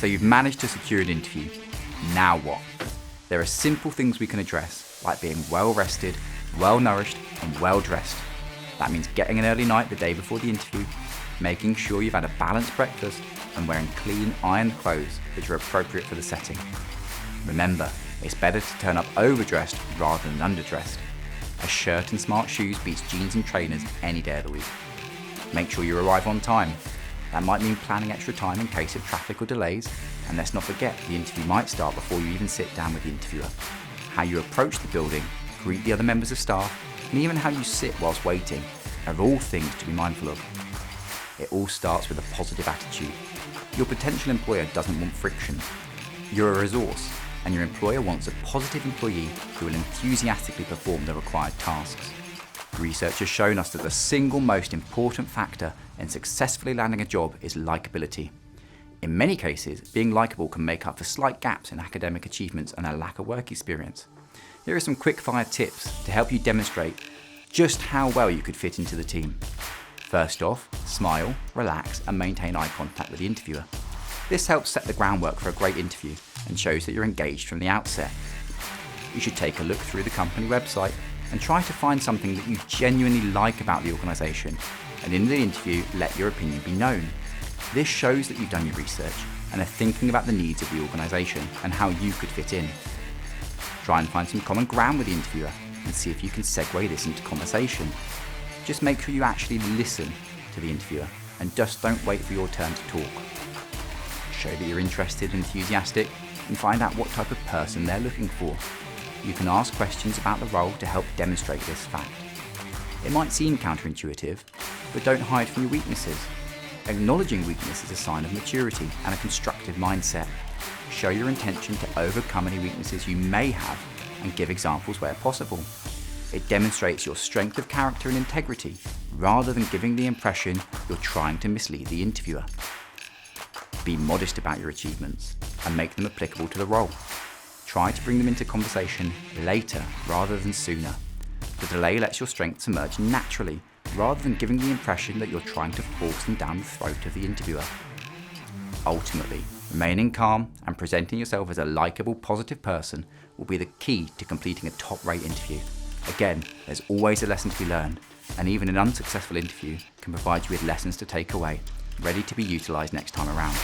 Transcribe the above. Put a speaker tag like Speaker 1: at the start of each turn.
Speaker 1: So you've managed to secure an interview. Now what? There are simple things we can address, like being well rested, well nourished, and well dressed. That means getting an early night the day before the interview, making sure you've had a balanced breakfast, and wearing clean, ironed clothes that are appropriate for the setting. Remember, it's better to turn up overdressed rather than underdressed. A shirt and smart shoes beats jeans and trainers any day of the week. Make sure you arrive on time. That might mean planning extra time in case of traffic or delays, and let's not forget the interview might start before you even sit down with the interviewer. How you approach the building, greet the other members of staff, and even how you sit whilst waiting are all things to be mindful of. It all starts with a positive attitude. Your potential employer doesn't want friction. You're a resource, and your employer wants a positive employee who will enthusiastically perform the required tasks. Research has shown us that the single most important factor in successfully landing a job is likability. In many cases, being likable can make up for slight gaps in academic achievements and a lack of work experience. Here are some quick-fire tips to help you demonstrate just how well you could fit into the team. First off, smile, relax, and maintain eye contact with the interviewer. This helps set the groundwork for a great interview and shows that you're engaged from the outset. You should take a look through the company website and try to find something that you genuinely like about the organisation, and in the interview, let your opinion be known. This shows that you've done your research and are thinking about the needs of the organisation and how you could fit in. Try and find some common ground with the interviewer and see if you can segue this into conversation. Just make sure you actually listen to the interviewer and just don't wait for your turn to talk. Show that you're interested and enthusiastic and find out what type of person they're looking for. You can ask questions about the role to help demonstrate this fact. It might seem counterintuitive, but don't hide from your weaknesses. Acknowledging weakness is a sign of maturity and a constructive mindset. Show your intention to overcome any weaknesses you may have and give examples where possible. It demonstrates your strength of character and integrity rather than giving the impression you're trying to mislead the interviewer. Be modest about your achievements and make them applicable to the role. Try to bring them into conversation later rather than sooner. The delay lets your strengths emerge naturally rather than giving the impression that you're trying to force them down the throat of the interviewer. Ultimately, remaining calm and presenting yourself as a likeable, positive person will be the key to completing a top-rate interview. Again, there's always a lesson to be learned, and even an unsuccessful interview can provide you with lessons to take away, ready to be utilised next time around.